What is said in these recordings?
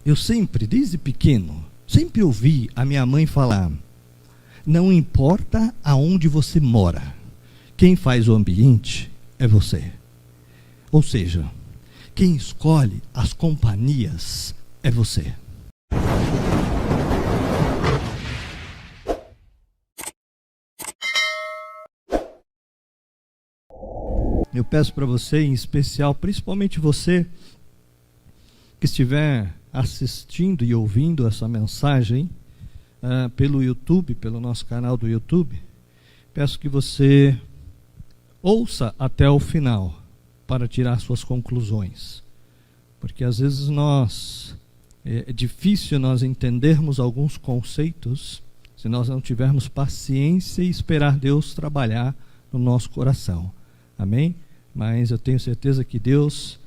Eu sempre, desde pequeno, sempre ouvi a minha mãe falar: não importa aonde você mora, quem faz o ambiente é você. Ou seja, quem escolhe as companhias é você. Eu peço para você, em especial, principalmente você que estiver assistindo e ouvindo essa mensagem pelo YouTube, pelo nosso canal do YouTube, peço que você ouça até o final para tirar suas conclusões, porque às vezes é difícil nós entendermos alguns conceitos se nós não tivermos paciência e esperar Deus trabalhar no nosso coração. Amém? Mas eu tenho certeza que Deus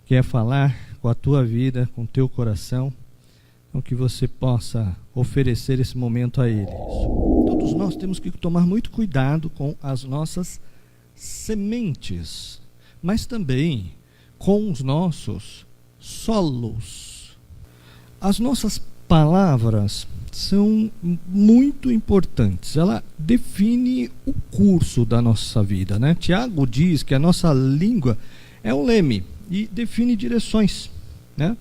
quer falar com a tua vida, com o teu coração, com que você possa oferecer esse momento a Ele. Todos nós temos que tomar muito cuidado com as nossas sementes, mas também com os nossos solos. As nossas palavras são muito importantes. Ela define o curso da nossa vida, né? Tiago diz que a nossa língua é um leme e define direções, né?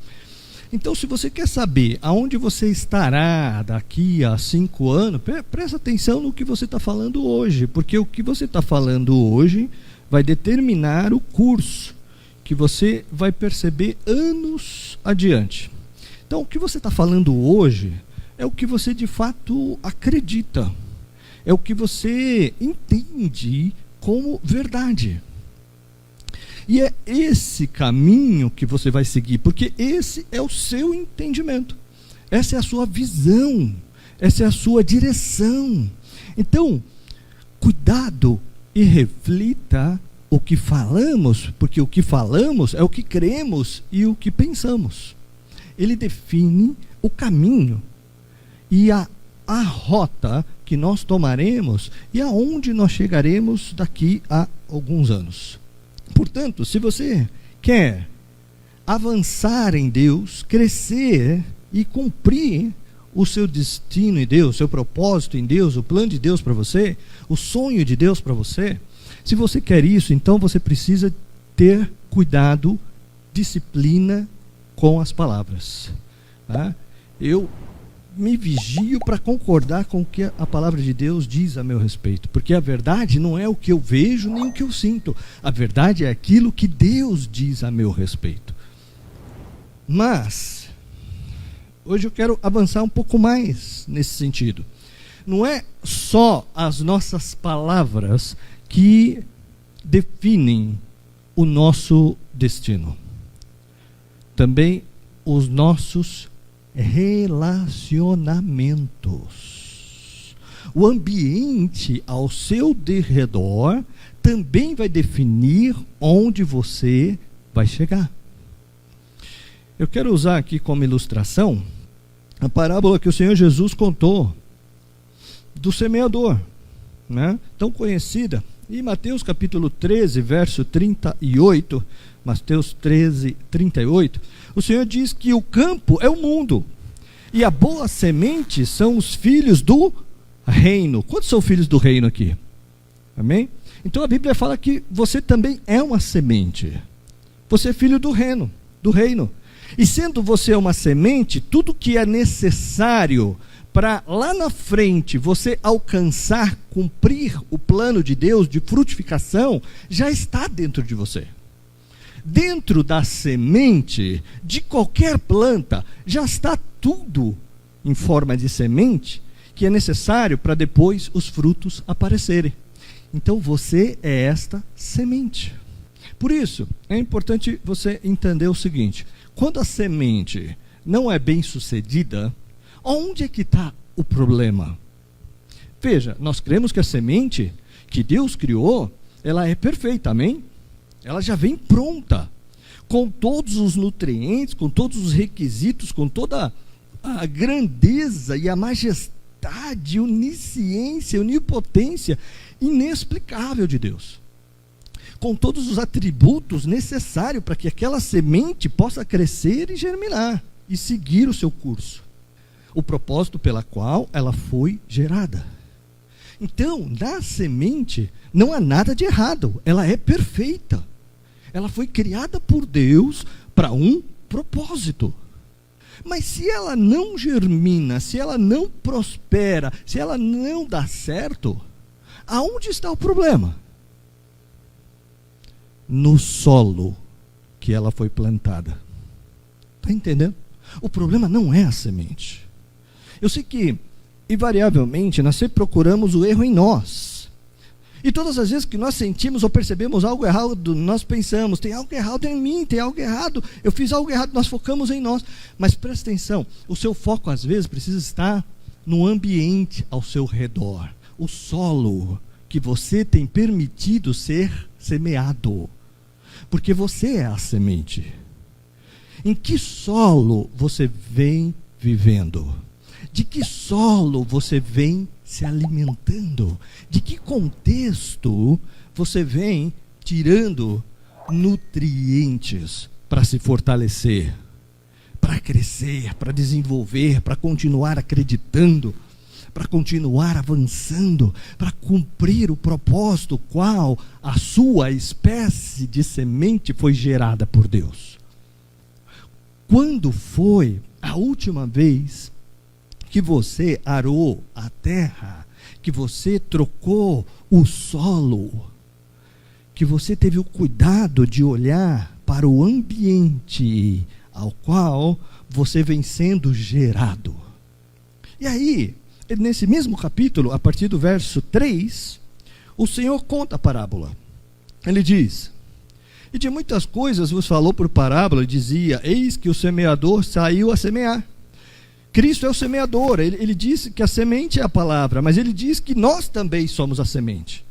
Então, se você quer saber aonde você estará daqui a 5 anos, presta atenção no que você está falando hoje, porque o que você está falando hoje vai determinar o curso que você vai perceber anos adiante. Então, o que você está falando hoje é o que você de fato acredita, é o que você entende como verdade. E é esse caminho que você vai seguir, porque esse é o seu entendimento, essa é a sua visão, essa é a sua direção. Então, cuidado e reflita o que falamos, porque o que falamos é o que cremos e o que pensamos. Ele define o caminho e a rota que nós tomaremos e aonde nós chegaremos daqui a alguns anos. Portanto, se você quer avançar em Deus, crescer e cumprir o seu destino em Deus, seu propósito em Deus, o plano de Deus para você, o sonho de Deus para você, se você quer isso, então você precisa ter cuidado, disciplina com as palavras. Tá? Eu me vigio para concordar com o que a palavra de Deus diz a meu respeito, porque a verdade não é o que eu vejo nem o que eu sinto, a verdade é aquilo que Deus diz a meu respeito. Mas hoje eu quero avançar um pouco mais nesse sentido. Não é só as nossas palavras que definem o nosso destino, também os nossos relacionamentos. O ambiente ao seu derredor também vai definir onde você vai chegar. Eu quero usar aqui como ilustração a parábola que o Senhor Jesus contou do semeador, né? Tão conhecida. Em Mateus capítulo 13, verso 38, Mateus 13, 38, o Senhor diz que o campo é o mundo, e a boa semente são os filhos do reino. Quantos são filhos do reino aqui? Amém? Então a Bíblia fala que você também é uma semente. Você é filho do reino, E sendo você uma semente, tudo que é necessário para lá na frente você alcançar, cumprir o plano de Deus de frutificação, já está dentro de você. Dentro da semente de qualquer planta, já está tudo em forma de semente que é necessário para depois os frutos aparecerem. Então você é esta semente. Por isso, é importante você entender o seguinte: quando a semente não é bem sucedida, onde é que está o problema? Veja, nós cremos que a semente que Deus criou, ela é perfeita, amém? Ela já vem pronta, com todos os nutrientes, com todos os requisitos, com toda a grandeza e a majestade, onisciência, onipotência inexplicável de Deus, com todos os atributos necessários para que aquela semente possa crescer e germinar. e seguir o seu curso, o propósito pela qual ela foi gerada. Então, na semente não há nada de errado, ela é perfeita. Ela foi criada por Deus para um propósito. Mas se ela não germina, se ela não prospera, se ela não dá certo, aonde está o problema? No solo que ela foi plantada. Está entendendo? O problema não é a semente. Eu sei que, invariavelmente, nós sempre procuramos o erro em nós. E todas as vezes que nós sentimos ou percebemos algo errado, nós pensamos, tem algo errado em mim, tem algo errado, eu fiz algo errado, nós focamos em nós. Mas presta atenção, o seu foco às vezes precisa estar no ambiente ao seu redor, o solo que você tem permitido ser semeado. Porque você é a semente. Em que solo você vem vivendo? De que solo você vem se alimentando? De que contexto você vem tirando nutrientes para se fortalecer, para crescer, para desenvolver, para continuar acreditando, para continuar avançando, para cumprir o propósito qual a sua espécie de semente foi gerada por Deus? Quando foi a última vez que você arou a terra, que você trocou o solo, que você teve o cuidado de olhar para o ambiente ao qual você vem sendo gerado? E aí, nesse mesmo capítulo, a partir do verso 3, o Senhor conta a parábola. Ele diz: e de muitas coisas vos falou por parábola, dizia: eis que o semeador saiu a semear. Cristo é o semeador, ele disse que a semente é a palavra, mas ele diz que nós também somos a semente.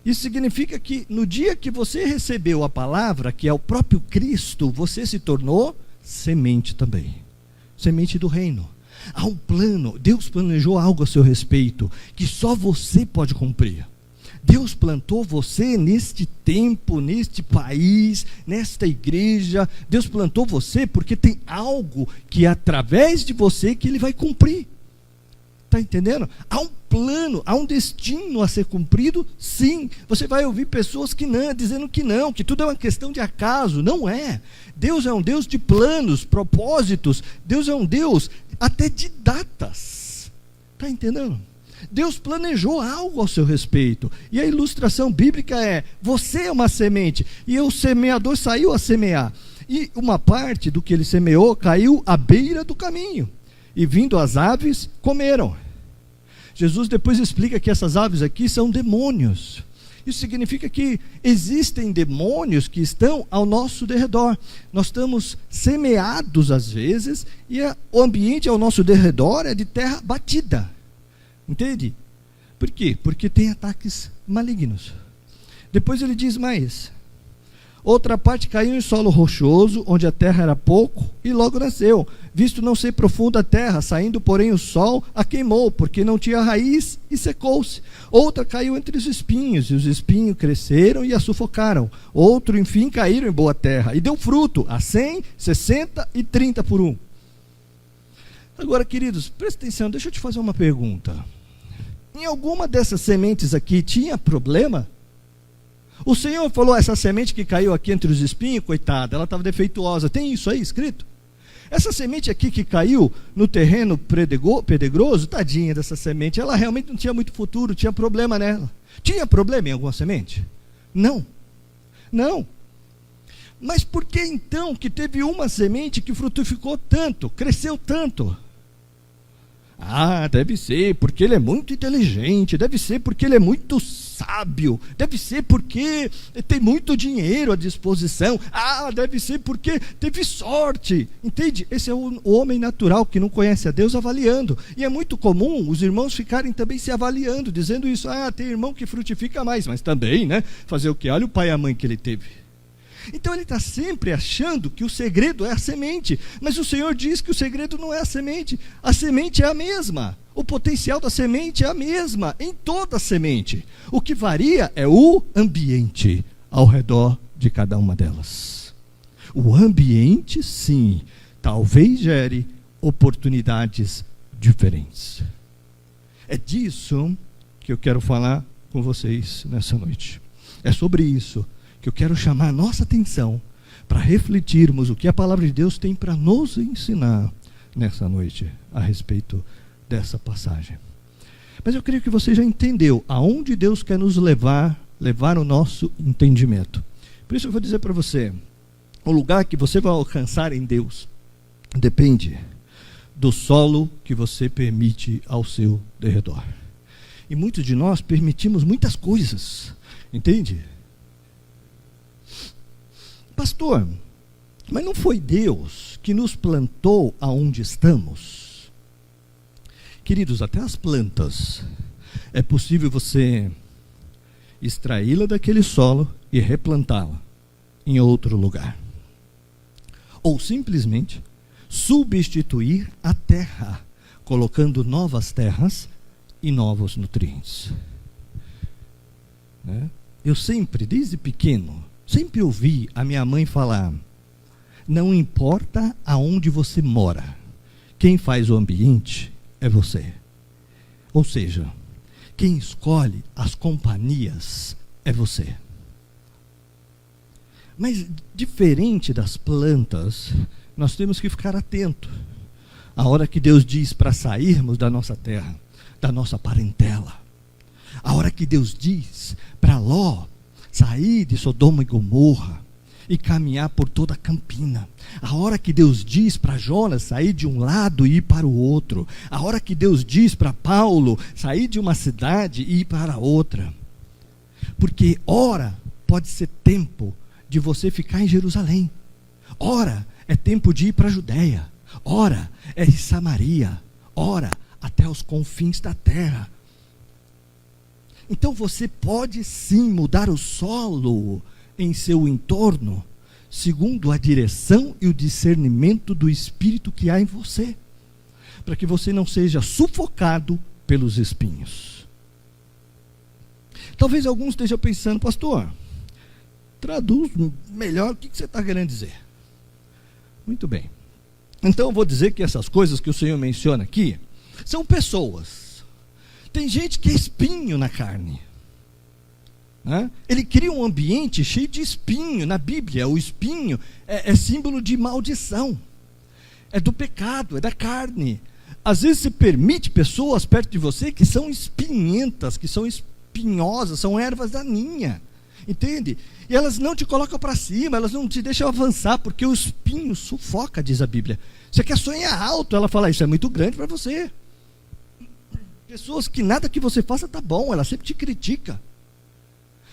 Isso significa que no dia que você recebeu a palavra, que é o próprio Cristo, você se tornou semente também, semente do reino. Há um plano, Deus planejou algo a seu respeito, que só você pode cumprir. Deus plantou você neste tempo, neste país, nesta igreja. Deus plantou você porque tem algo que é através de você que Ele vai cumprir. Está entendendo? Há um plano, há um destino a ser cumprido, sim. Você vai ouvir pessoas que não, dizendo que tudo é uma questão de acaso. Não é. Deus é um Deus de planos, propósitos. Deus é um Deus até de datas. Está entendendo? Deus planejou algo ao seu respeito. E a ilustração bíblica é: você é uma semente, e o semeador saiu a semear. E uma parte do que ele semeou caiu à beira do caminho, e vindo as aves, comeram. Jesus depois explica que essas aves aqui são demônios. Isso significa que existem demônios que estão ao nosso derredor. Nós estamos semeados às vezes, e o ambiente ao nosso derredor é de terra batida. Entende? Por quê? Porque tem ataques malignos. Depois ele diz mais: outra parte caiu em solo rochoso, onde a terra era pouco, e logo nasceu, visto não ser profunda a terra, saindo porém o sol, a queimou, porque não tinha raiz, e secou-se. Outra caiu entre os espinhos, e os espinhos cresceram e a sufocaram. Outro, enfim, caíram em boa terra, e deu fruto, a 100, 60 e 30 por um. Agora, queridos, presta atenção, deixa eu te fazer uma pergunta. Em alguma dessas sementes aqui tinha problema? O Senhor falou: essa semente que caiu aqui entre os espinhos, coitada, ela estava defeituosa. Tem isso aí escrito? Essa semente aqui que caiu no terreno pedregoso, tadinha dessa semente, ela realmente não tinha muito futuro, tinha problema nela. Tinha problema em alguma semente? Não. Não. Mas por que então que teve uma semente que frutificou tanto, cresceu tanto? Ah, deve ser porque ele é muito inteligente, deve ser porque ele é muito sábio, deve ser porque tem muito dinheiro à disposição, deve ser porque teve sorte. Entende? Esse é o homem natural que não conhece a Deus avaliando. E é muito comum os irmãos ficarem também se avaliando, dizendo isso: tem irmão que frutifica mais, mas também, né? Fazer o quê? Olha o pai e a mãe que ele teve. Então ele está sempre achando que o segredo é a semente, mas o Senhor diz que o segredo não é a semente é a mesma, o potencial da semente é a mesma, em toda a semente. O que varia é o ambiente ao redor de cada uma delas. O ambiente, sim, talvez gere oportunidades diferentes. É disso que eu quero falar com vocês nessa noite. É sobre isso que eu quero chamar a nossa atenção para refletirmos o que a palavra de Deus tem para nos ensinar nessa noite a respeito dessa passagem. Mas eu creio que você já entendeu aonde Deus quer nos levar o nosso entendimento. Por isso eu vou dizer para você, o lugar que você vai alcançar em Deus depende do solo que você permite ao seu derredor. E muitos de nós permitimos muitas coisas, entende? Pastor, mas não foi Deus que nos plantou aonde estamos? Queridos, até as plantas, é possível você extraí-la daquele solo e replantá-la em outro lugar. Ou simplesmente substituir a terra, colocando novas terras e novos nutrientes. Eu sempre, desde pequeno, sempre ouvi a minha mãe falar: não importa aonde você mora, quem faz o ambiente é você. Ou seja, quem escolhe as companhias é você. Mas diferente das plantas, nós temos que ficar atento. A hora que Deus diz para sairmos da nossa terra, da nossa parentela. A hora que Deus diz para Ló sair de Sodoma e Gomorra e caminhar por toda a campina. A hora que Deus diz para Jonas sair de um lado e ir para o outro. A hora que Deus diz para Paulo sair de uma cidade e ir para outra. Porque ora pode ser tempo de você ficar em Jerusalém. Ora é tempo de ir para a Judéia. Ora é em Samaria. Ora até os confins da terra. Então você pode sim mudar o solo em seu entorno, segundo a direção e o discernimento do Espírito que há em você, para que você não seja sufocado pelos espinhos. Talvez alguns estejam pensando: pastor, traduz melhor o que você está querendo dizer. Muito bem. Então eu vou dizer que essas coisas que o Senhor menciona aqui são pessoas. Tem gente que é espinho na carne. Ele cria um ambiente cheio de espinho. Na Bíblia, o espinho é símbolo de maldição. É do pecado, é da carne. Às vezes você permite pessoas perto de você que são espinhentas, que são espinhosas, são ervas daninhas. Entende? E elas não te colocam para cima, elas não te deixam avançar, porque o espinho sufoca, diz a Bíblia. Você quer sonhar alto, ela fala: isso é muito grande para você. Pessoas que nada que você faça está bom, ela sempre te critica.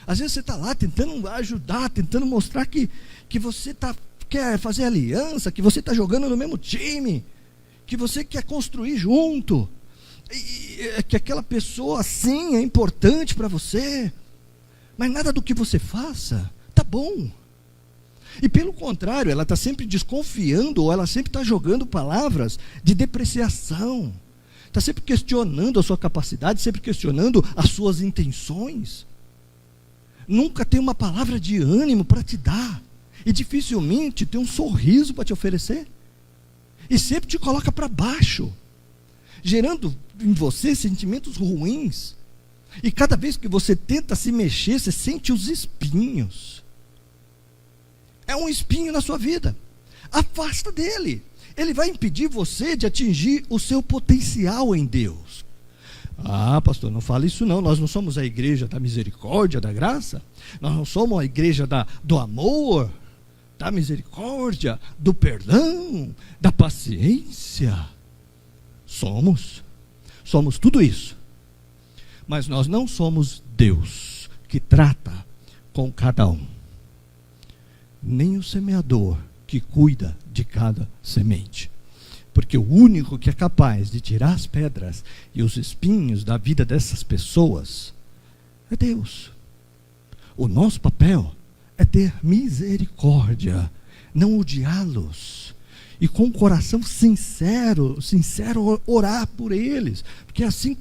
Às vezes você está lá tentando ajudar, tentando mostrar que você quer fazer aliança, que você está jogando no mesmo time, que você quer construir junto, e que aquela pessoa sim é importante para você, mas nada do que você faça está bom. E pelo contrário, ela está sempre desconfiando, ou ela sempre está jogando palavras de depreciação, está sempre questionando a sua capacidade, sempre questionando as suas intenções. Nunca tem uma palavra de ânimo para te dar, e dificilmente tem um sorriso para te oferecer, e sempre te coloca para baixo, gerando em você sentimentos ruins. E cada vez que você tenta se mexer, você sente os espinhos. É um espinho na sua vida. Afasta dele. Ele vai impedir você de atingir o seu potencial em Deus. Ah, pastor, não fala isso não. Nós não somos a igreja da misericórdia, da graça. Nós não somos a igreja do amor, da misericórdia, do perdão, da paciência. Somos tudo isso. Mas nós não somos Deus que trata com cada um. Nem o semeador que cuida de cada semente. Porque o único que é capaz de tirar as pedras e os espinhos da vida dessas pessoas é Deus. O nosso papel é ter misericórdia, não odiá-los, e com o coração sincero orar por eles, porque assim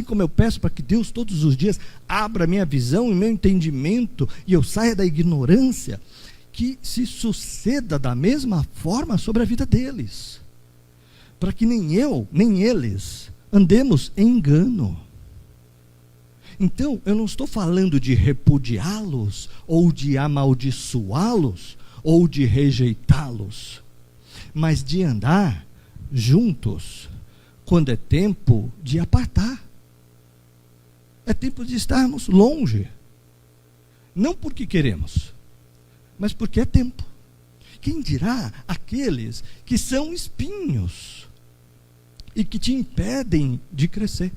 como eu peço para que Deus todos os dias abra minha visão e meu entendimento, e eu saia da ignorância, que se suceda da mesma forma sobre a vida deles, para que nem eu, nem eles andemos em engano. Então, eu não estou falando de repudiá-los, ou de amaldiçoá-los, ou de rejeitá-los, mas de andar juntos, quando é tempo de apartar. É tempo de estarmos longe. Não porque queremos, mas porque é tempo. Quem dirá aqueles que são espinhos e que te impedem de crescer,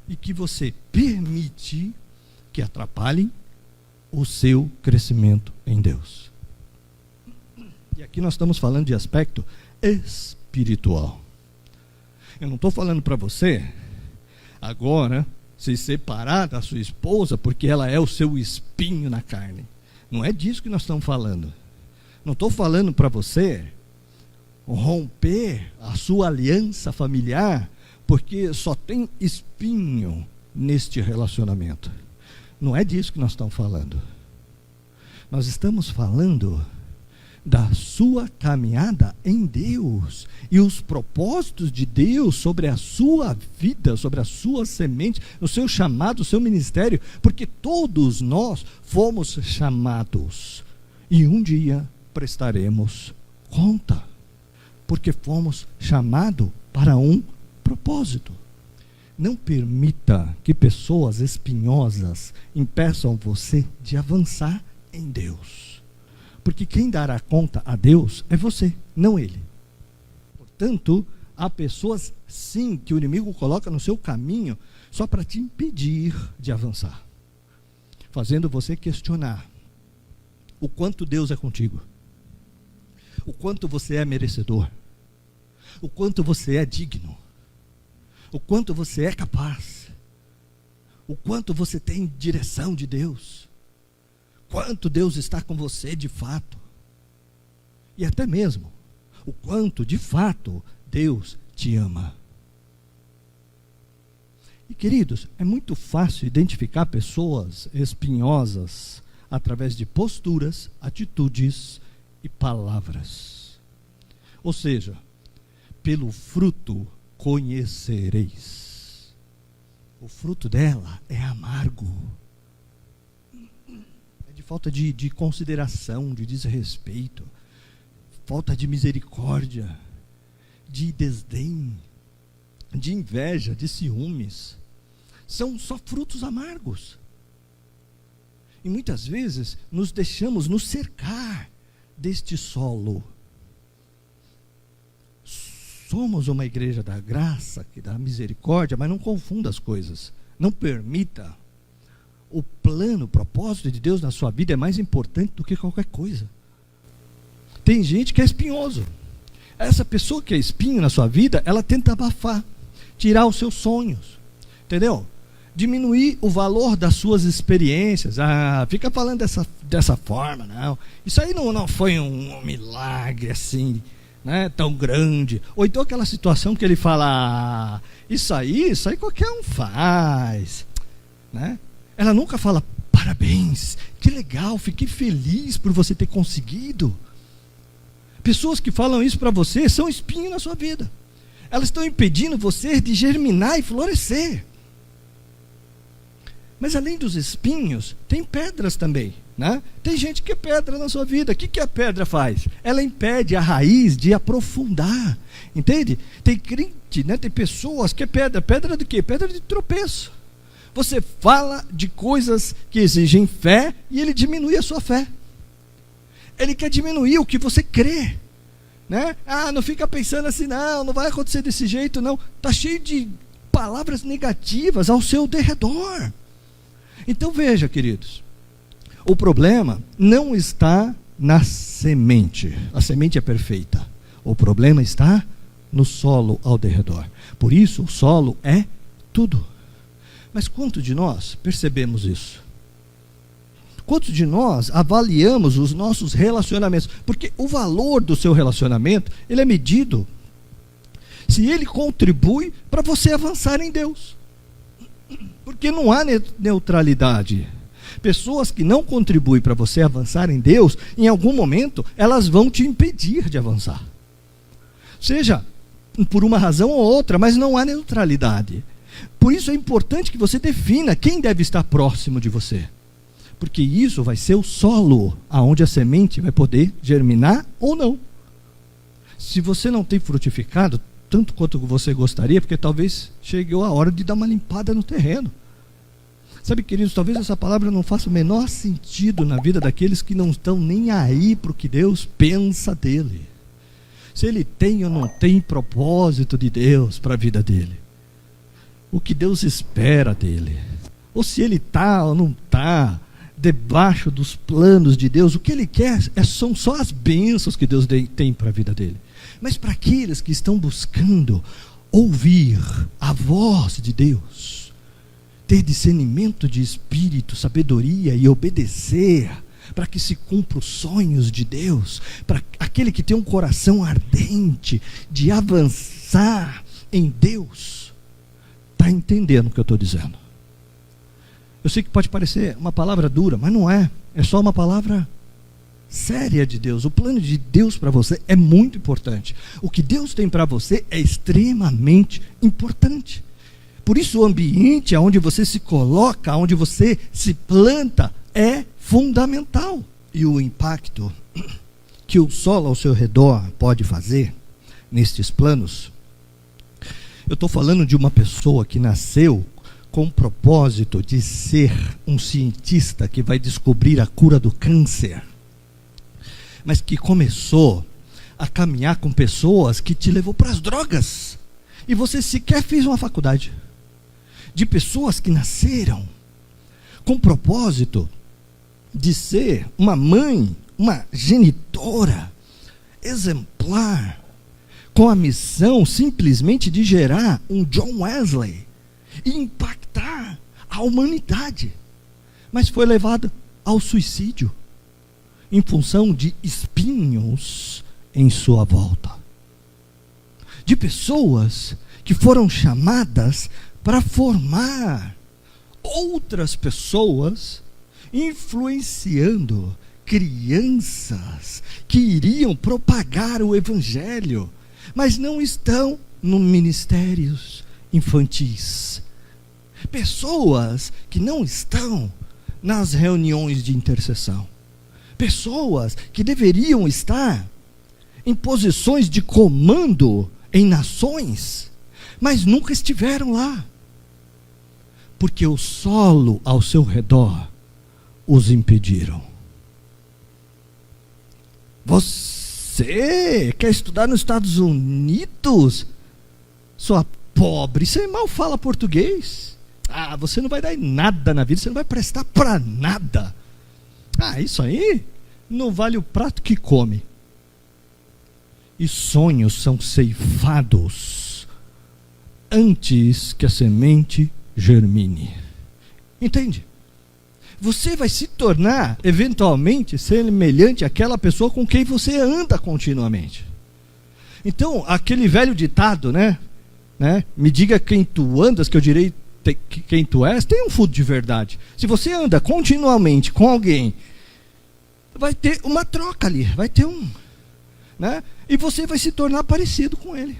e que você permite que atrapalhem o seu crescimento em Deus. E aqui nós estamos falando de aspecto espiritual. Eu não estou falando para você agora se separar da sua esposa porque ela é o seu espinho na carne. Não é disso que nós estamos falando. Não estou falando para você romper a sua aliança familiar porque só tem espinho neste relacionamento. Não é disso que nós estamos falando. Nós estamos falando da sua caminhada em Deus e os propósitos de Deus sobre a sua vida, sobre a sua semente, o seu chamado, o seu ministério, porque todos nós fomos chamados e um dia prestaremos conta, porque fomos chamados para um propósito. Não permita que pessoas espinhosas impeçam você de avançar em Deus. Porque quem dará conta a Deus é você, não ele. Portanto, há pessoas, sim, que o inimigo coloca no seu caminho só para te impedir de avançar, fazendo você questionar o quanto Deus é contigo, o quanto você é merecedor, o quanto você é digno, o quanto você é capaz, o quanto você tem direção de Deus, quanto Deus está com você de fato, e até mesmo o quanto de fato Deus te ama. E queridos, é muito fácil identificar pessoas espinhosas através de posturas, atitudes e palavras. Ou seja, pelo fruto conhecereis. O fruto dela é amargo. É de falta de consideração, de desrespeito, falta de misericórdia, de desdém, de inveja, de ciúmes. São só frutos amargos. E muitas vezes nos deixamos nos cercar deste solo. Somos uma igreja da graça, da misericórdia, mas não confunda as coisas. Não permita. O plano, o propósito de Deus na sua vida é mais importante do que qualquer coisa. Tem gente que é espinhoso. Essa pessoa que é espinho na sua vida, ela tenta abafar, tirar os seus sonhos. Entendeu? Diminuir o valor das suas experiências. Fica falando dessa forma, não. Isso aí não foi um milagre assim, né, tão grande. Ou então aquela situação que ele fala, isso aí qualquer um faz, né? Ela nunca fala, parabéns, que legal, fiquei feliz por você ter conseguido. Pessoas que falam isso para você são espinhos na sua vida. Elas estão impedindo você de germinar e florescer. Mas além dos espinhos, tem pedras também, né? Tem gente que é pedra na sua vida. O que a pedra faz? Ela impede a raiz de aprofundar, entende? Tem crente, né? Tem pessoas que é pedra. Pedra do quê? Pedra de tropeço. Você fala de coisas que exigem fé e ele diminui a sua fé. Ele quer diminuir o que você crê, né? Não fica pensando assim, não vai acontecer desse jeito, não. Está cheio de palavras negativas ao seu derredor. Então veja, queridos, o problema não está na semente. A semente é perfeita. O problema está no solo ao derredor. Por isso, o solo é tudo. Mas quantos de nós percebemos isso? Quantos de nós avaliamos os nossos relacionamentos? Porque o valor do seu relacionamento, ele é medido se ele contribui para você avançar em Deus. Porque não há neutralidade. Pessoas que não contribuem para você avançar em Deus, em algum momento, elas vão te impedir de avançar. Seja por uma razão ou outra, mas não há neutralidade. Por isso é importante que você defina quem deve estar próximo de você. Porque isso vai ser o solo aonde a semente vai poder germinar ou não. Se você não tem frutificado tanto quanto você gostaria, porque talvez chegou a hora de dar uma limpada no terreno. Sabe, queridos, talvez essa palavra não faça o menor sentido na vida daqueles que não estão nem aí para o que Deus pensa dele. Se ele tem ou não tem propósito de Deus para a vida dele. O que Deus espera dele. Ou se ele está ou não está debaixo dos planos de Deus. O que ele quer são só as bênçãos que Deus tem para a vida dele. Mas para aqueles que estão buscando ouvir a voz de Deus, ter discernimento de espírito, sabedoria e obedecer, para que se cumpram os sonhos de Deus, para aquele que tem um coração ardente de avançar em Deus, está entendendo o que eu estou dizendo? Eu sei que pode parecer uma palavra dura, mas não é. É só uma palavra séria de Deus. O plano de Deus para você é muito importante. O que Deus tem para você é extremamente importante. Por isso o ambiente onde você se coloca, onde você se planta, é fundamental. E o impacto que o solo ao seu redor pode fazer nestes planos. Eu estou falando de uma pessoa que nasceu com o propósito de ser um cientista que vai descobrir a cura do câncer, mas que começou a caminhar com pessoas que te levou para as drogas, e você sequer fez uma faculdade. De pessoas que nasceram com o propósito de ser uma mãe, uma genitora exemplar, com a missão simplesmente de gerar um John Wesley e impactar a humanidade, mas foi levada ao suicídio em função de espinhos em sua volta. De pessoas que foram chamadas para formar outras pessoas, influenciando crianças que iriam propagar o evangelho, mas não estão nos ministérios infantis. Pessoas que não estão nas reuniões de intercessão. Pessoas que deveriam estar em posições de comando em nações, mas nunca estiveram lá. Porque o solo ao seu redor os impediram. Você quer estudar nos Estados Unidos? Sua pobre, você mal fala português. Você não vai dar em nada na vida, você não vai prestar para nada. Isso aí não vale o prato que come. E sonhos são ceifados antes que a semente germine. Entende? Você vai se tornar, eventualmente, semelhante àquela pessoa com quem você anda continuamente. Então, aquele velho ditado, né? Me diga quem tu andas, que eu direi quem tu és, tem um fundo de verdade. Se você anda continuamente com alguém, vai ter uma troca ali, vai ter e você vai se tornar parecido com ele.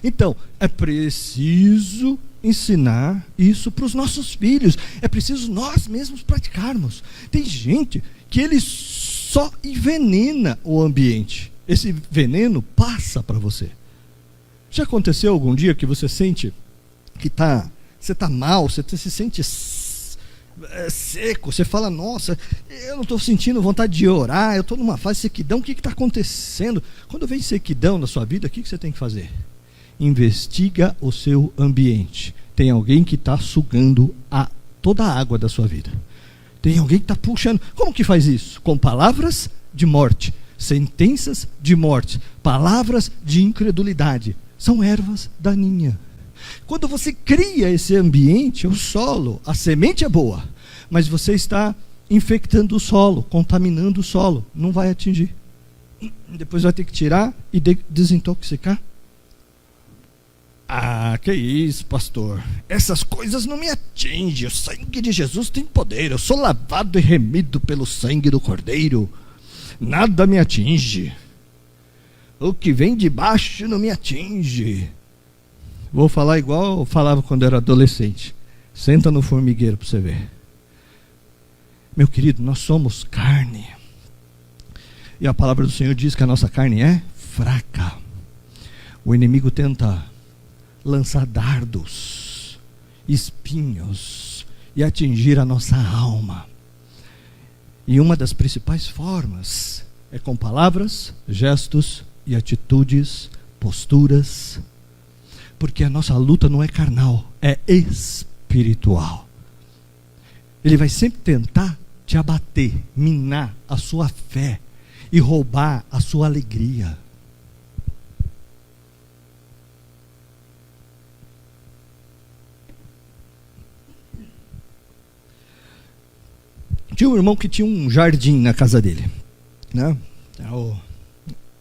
Então, é preciso ensinar isso para os nossos filhos. É preciso nós mesmos praticarmos. Tem gente que ele só envenena o ambiente. Esse veneno passa para você. Já aconteceu algum dia que você sente que você está mal, você se sente seco, você fala, nossa, eu não estou sentindo vontade de orar, eu estou numa fase de sequidão, o que está acontecendo? Quando vem sequidão na sua vida, o que você tem que fazer? Investiga o seu ambiente. Tem alguém que está sugando toda a água da sua vida. Tem alguém que está puxando. Como que faz isso? Com palavras de morte, sentenças de morte, palavras de incredulidade. São ervas daninhas. Quando você cria esse ambiente, o solo, a semente é boa, mas você está infectando o solo, contaminando o solo, não vai atingir. Depois vai ter que tirar e desintoxicar. Ah, que isso, pastor. Essas coisas não me atingem. O sangue de Jesus tem poder. Eu sou lavado e remido pelo sangue do Cordeiro. Nada me atinge. O que vem de baixo não me atinge. Vou falar igual eu falava quando eu era adolescente. Senta no formigueiro para você ver. Meu querido, nós somos carne. E a palavra do Senhor diz que a nossa carne é fraca. O inimigo tenta lançar dardos, espinhos e atingir a nossa alma. E uma das principais formas é com palavras, gestos e atitudes, posturas, porque a nossa luta não é carnal, é espiritual. Ele vai sempre tentar te abater, minar a sua fé e roubar a sua alegria. Tinha um irmão que tinha um jardim na casa dele, né?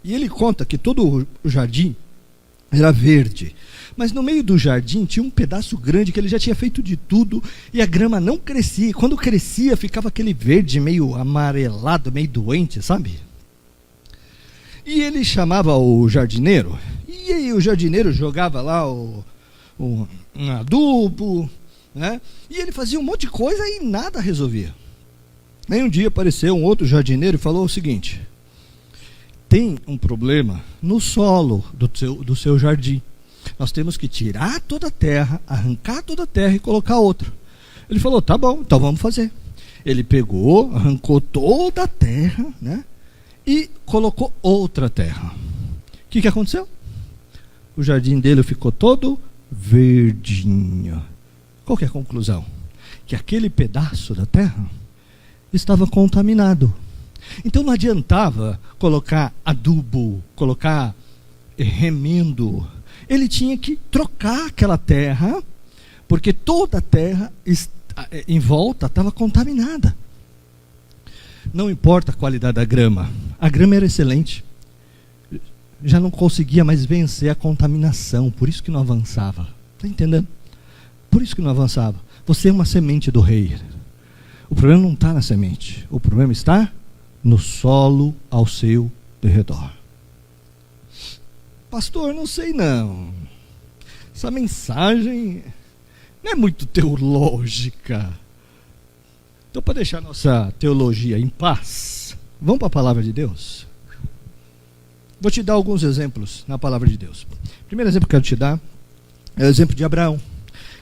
E ele conta que todo o jardim era verde, mas no meio do jardim tinha um pedaço grande que ele já tinha feito de tudo e a grama não crescia. E quando crescia ficava aquele verde meio amarelado, meio doente, sabe? E ele chamava o jardineiro, e aí o jardineiro jogava lá um adubo, né? E ele fazia um monte de coisa e nada resolvia. Aí um dia apareceu um outro jardineiro e falou o seguinte: tem um problema no solo do seu jardim. Nós temos que tirar toda a terra, arrancar toda a terra e colocar outra. Ele falou: tá bom, então vamos fazer. Ele pegou, arrancou toda a terra, né? E colocou outra terra. O que aconteceu? O jardim dele ficou todo verdinho. Qual que é a conclusão? Que aquele pedaço da terra estava contaminado. Então não adiantava colocar adubo, colocar remendo. Ele tinha que trocar aquela terra, porque toda a terra em volta estava contaminada. Não importa a qualidade da grama, a grama era excelente. Já não conseguia mais vencer a contaminação, por isso que não avançava. Está entendendo? Por isso que não avançava. Você é uma semente do rei. O problema não está na semente, o problema está no solo ao seu redor. Pastor, não sei não. Essa mensagem não é muito teológica. Então, para deixar nossa teologia em paz, vamos para a palavra de Deus? Vou te dar alguns exemplos na palavra de Deus. O primeiro exemplo que eu quero te dar é o exemplo de Abraão.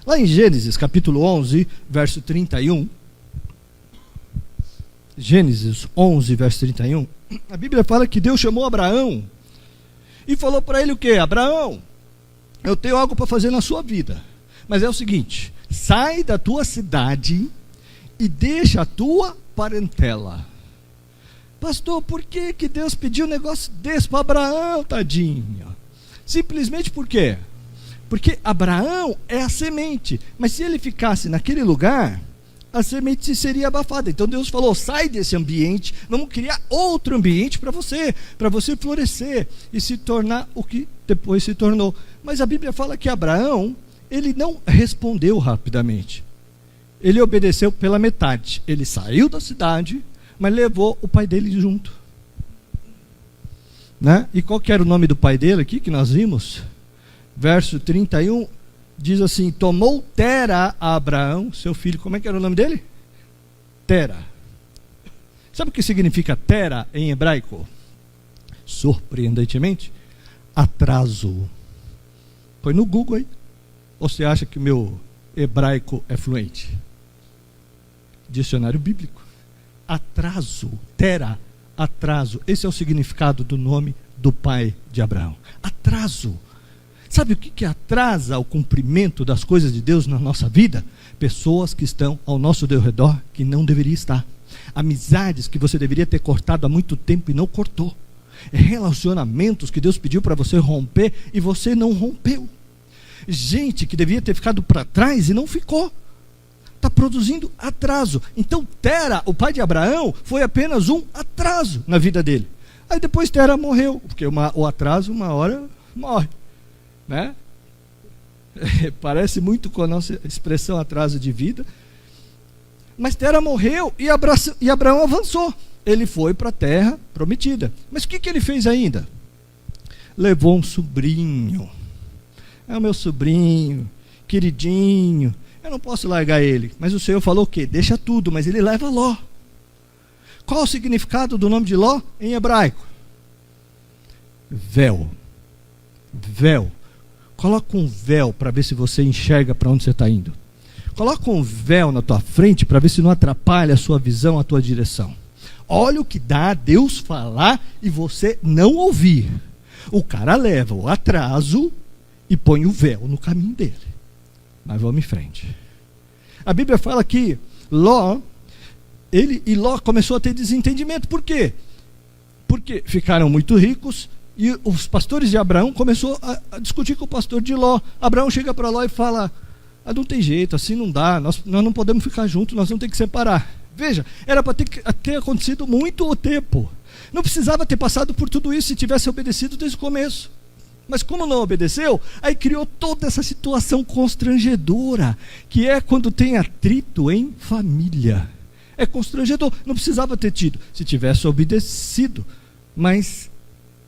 Lá em Gênesis, capítulo 11, verso 31. Gênesis 11, verso 31. A Bíblia fala que Deus chamou Abraão e falou para ele o quê? Abraão, eu tenho algo para fazer na sua vida. Mas é o seguinte: sai da tua cidade e deixa a tua parentela. Pastor, por que Deus pediu um negócio desse para Abraão, tadinho? Simplesmente por quê? Porque Abraão é a semente, mas se ele ficasse naquele lugar, a semente seria abafada. Então Deus falou: sai desse ambiente, vamos criar outro ambiente para você florescer e se tornar o que depois se tornou. Mas a Bíblia fala que Abraão, ele não respondeu rapidamente. Ele obedeceu pela metade. Ele saiu da cidade, mas levou o pai dele junto, né? E qual que era o nome do pai dele aqui que nós vimos? Verso 31 diz assim: tomou Tera a Abraão, seu filho. Como é que era o nome dele? Tera. Sabe o que significa Tera em hebraico? Surpreendentemente, atraso. Põe no Google aí. Ou você acha que o meu hebraico é fluente? Dicionário bíblico. Atraso. Tera, atraso. Esse é o significado do nome do pai de Abraão. Atraso. Sabe o que atrasa o cumprimento das coisas de Deus na nossa vida? Pessoas que estão ao nosso redor que não deveriam estar. Amizades que você deveria ter cortado há muito tempo e não cortou. Relacionamentos que Deus pediu para você romper e você não rompeu. Gente que deveria ter ficado para trás e não ficou. Está produzindo atraso. Então Tera, o pai de Abraão, foi apenas um atraso na vida dele. Aí depois Tera morreu, porque o atraso uma hora morre, né? Parece muito com a nossa expressão atraso de vida. Mas Tera morreu e Abraão avançou. Ele foi para a terra prometida. Mas o que ele fez ainda? Levou um sobrinho. É o meu sobrinho, queridinho. Eu não posso largar ele. Mas o Senhor falou o quê? Deixa tudo, mas ele leva Ló. Qual o significado do nome de Ló em hebraico? Véu. Véu. Coloca um véu para ver se você enxerga para onde você está indo. Coloca um véu na tua frente para ver se não atrapalha a sua visão, a tua direção. Olha o que dá a Deus falar e você não ouvir. O cara leva o atraso e põe o véu no caminho dele. Mas vamos em frente. A Bíblia fala que Ló começou a ter desentendimento. Por quê? Porque ficaram muito ricos e os pastores de Abraão começaram a discutir com o pastor de Ló. Abraão chega para Ló e fala: não tem jeito, assim não dá, nós não podemos ficar juntos, nós vamos ter que separar. Veja, era para ter acontecido muito o tempo. Não precisava ter passado por tudo isso se tivesse obedecido desde o começo. Mas como não obedeceu, aí criou toda essa situação constrangedora, que é quando tem atrito em família. É constrangedor, não precisava ter tido, se tivesse obedecido, mas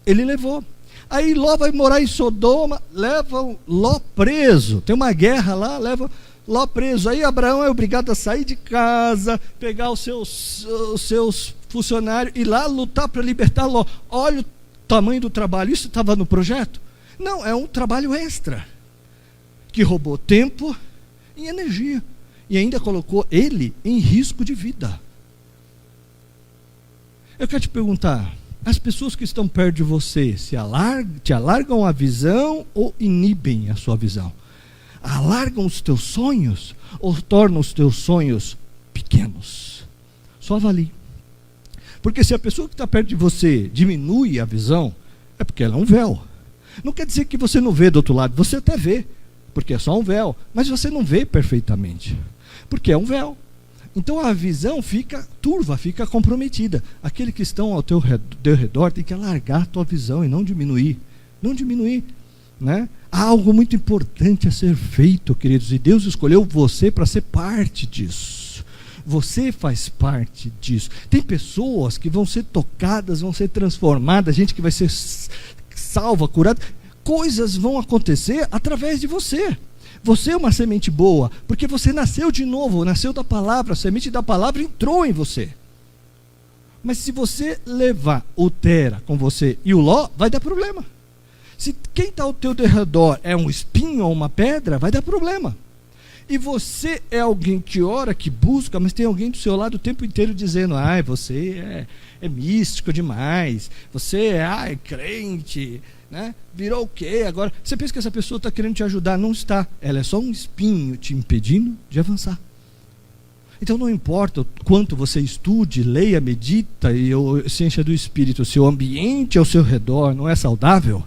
ele levou. Aí Ló vai morar em Sodoma, levam Ló preso, tem uma guerra lá, levam Ló preso. Aí Abraão é obrigado a sair de casa, pegar os seus funcionários e lá lutar para libertar Ló. Olha o tamanho do trabalho, isso estava no projeto? Não, é um trabalho extra, que roubou tempo e energia, e ainda colocou ele em risco de vida. Eu quero te perguntar, as pessoas que estão perto de você te alargam a visão ou inibem a sua visão? Alargam os teus sonhos ou tornam os teus sonhos pequenos? Só avalie. Porque se a pessoa que está perto de você diminui a visão, é porque ela é um véu. Não quer dizer que você não vê do outro lado, você até vê, porque é só um véu, mas você não vê perfeitamente, porque é um véu. Então a visão fica turva, fica comprometida. Aqueles que estão ao teu redor tem que alargar a tua visão e não diminuir. Não diminuir, né? Há algo muito importante a ser feito, queridos, e Deus escolheu você para ser parte disso. Você faz parte disso. Tem pessoas que vão ser tocadas, vão ser transformadas, gente que vai ser salva, curada. Coisas vão acontecer através de você. Você é uma semente boa, porque você nasceu de novo, nasceu da palavra, a semente da palavra entrou em você. Mas se você levar o Tera com você e o Ló, vai dar problema. Se quem está ao teu redor é um espinho ou uma pedra, vai dar problema. E você é alguém que ora, que busca, mas tem alguém do seu lado o tempo inteiro dizendo: você é místico demais, você é crente, né? Virou o quê agora? Você pensa que essa pessoa está querendo te ajudar? Não está. Ela é só um espinho te impedindo de avançar. Então não importa o quanto você estude, leia, medita e se encha do Espírito, se o ambiente ao seu redor não é saudável,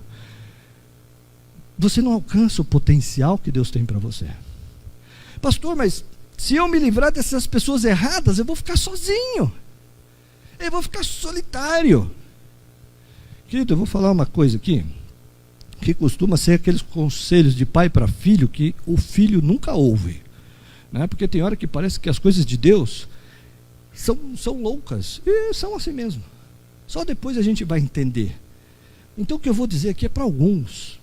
você não alcança o potencial que Deus tem para você. Pastor, mas se eu me livrar dessas pessoas erradas, eu vou ficar sozinho. Eu vou ficar solitário. Querido, eu vou falar uma coisa aqui, que costuma ser aqueles conselhos de pai para filho, que o filho nunca ouve. Né? Porque tem hora que parece que as coisas de Deus são loucas. E são assim mesmo. Só depois a gente vai entender. Então o que eu vou dizer aqui é para alguns,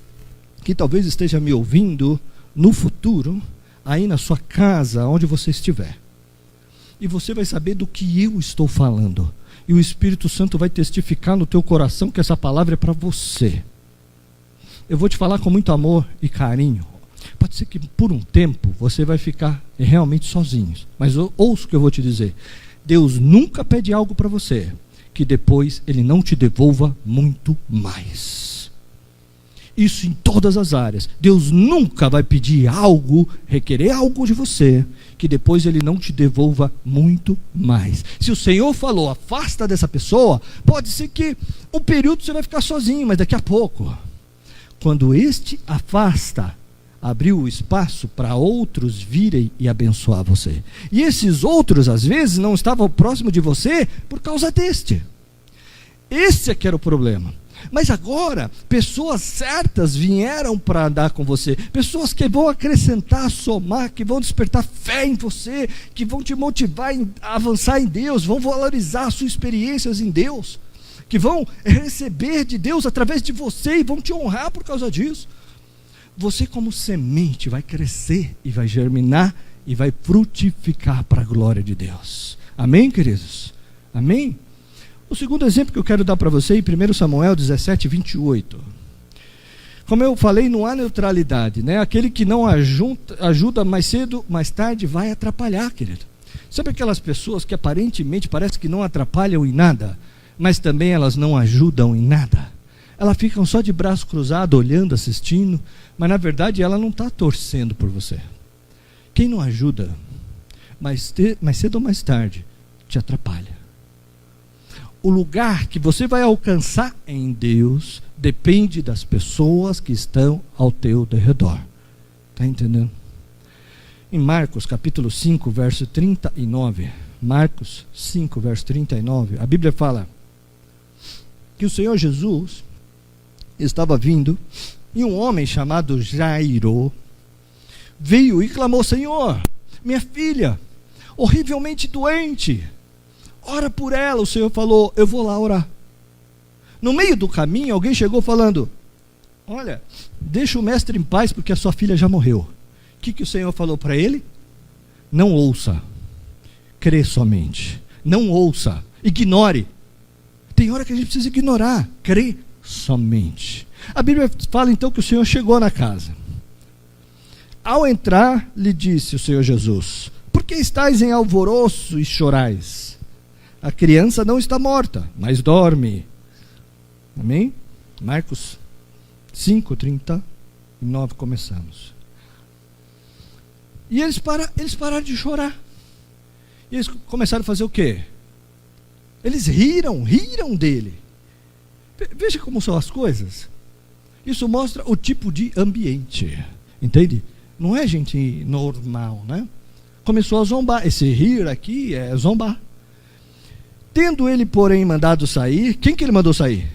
que talvez esteja me ouvindo no futuro, aí na sua casa, onde você estiver. E você vai saber do que eu estou falando. E o Espírito Santo vai testificar no teu coração que essa palavra é para você. Eu vou te falar com muito amor e carinho. Pode ser que por um tempo você vai ficar realmente sozinho. Mas ouça o que eu vou te dizer. Deus nunca pede algo para você que depois Ele não te devolva muito mais. Isso em todas as áreas. Deus nunca vai pedir algo, requerer algo de você, que depois Ele não te devolva muito mais. Se o Senhor falou, afasta dessa pessoa, pode ser que um período você vai ficar sozinho, mas daqui a pouco, quando este afasta, abriu o espaço para outros virem e abençoar você. E esses outros, às vezes, não estavam próximo de você por causa deste. Esse é que era o problema. Mas agora, pessoas certas vieram para andar com você. Pessoas que vão acrescentar, somar, que vão despertar fé em você, que vão te motivar a avançar em Deus, vão valorizar suas experiências em Deus, que vão receber de Deus através de você e vão te honrar por causa disso. Você, como semente, vai crescer e vai germinar e vai frutificar para a glória de Deus. Amém, queridos? Amém? O segundo exemplo que eu quero dar para você é em 1 Samuel 17, 28. Como eu falei, não há neutralidade, né? Aquele que não ajuda mais cedo, mais tarde, vai atrapalhar, querido. Sabe aquelas pessoas que aparentemente parece que não atrapalham em nada, mas também elas não ajudam em nada? Elas ficam só de braço cruzado, olhando, assistindo, mas na verdade ela não está torcendo por você. Quem não ajuda, mais cedo ou mais tarde, te atrapalha. O lugar que você vai alcançar em Deus depende das pessoas que estão ao teu derredor. Está entendendo? Em Marcos capítulo 5, verso 39, Marcos 5, verso 39, a Bíblia fala que o Senhor Jesus estava vindo e um homem chamado Jairo veio e clamou: Senhor, minha filha, horrivelmente doente, ora por ela. O Senhor falou: eu vou lá orar. No meio do caminho, alguém chegou falando: olha, deixa o mestre em paz porque a sua filha já morreu. O que o Senhor falou para ele? Não ouça, crê somente. Não ouça, ignore. Tem hora que a gente precisa ignorar, crê somente. A Bíblia fala então que o Senhor chegou na casa. Ao entrar, lhe disse o Senhor Jesus: por que estáis em alvoroço e chorais? A criança não está morta, mas dorme. Amém? Marcos 5, 39, começamos. E eles pararam de chorar. E eles começaram a fazer o quê? Eles riram dele. Veja como são as coisas. Isso mostra o tipo de ambiente. Entende? Não é gente normal, né? Começou a zombar. Esse rir aqui é zombar. Tendo ele, porém, mandado sair, quem que ele mandou sair?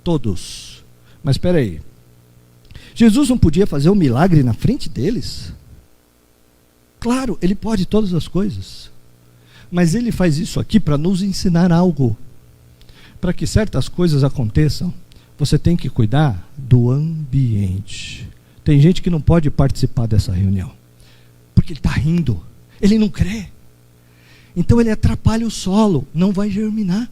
Todos. Mas espera aí. Jesus não podia fazer um milagre na frente deles? Claro, ele pode todas as coisas. Mas ele faz isso aqui para nos ensinar algo. Para que certas coisas aconteçam, você tem que cuidar do ambiente. Tem gente que não pode participar dessa reunião, porque ele está rindo, ele não crê. Então ele atrapalha o solo, não vai germinar.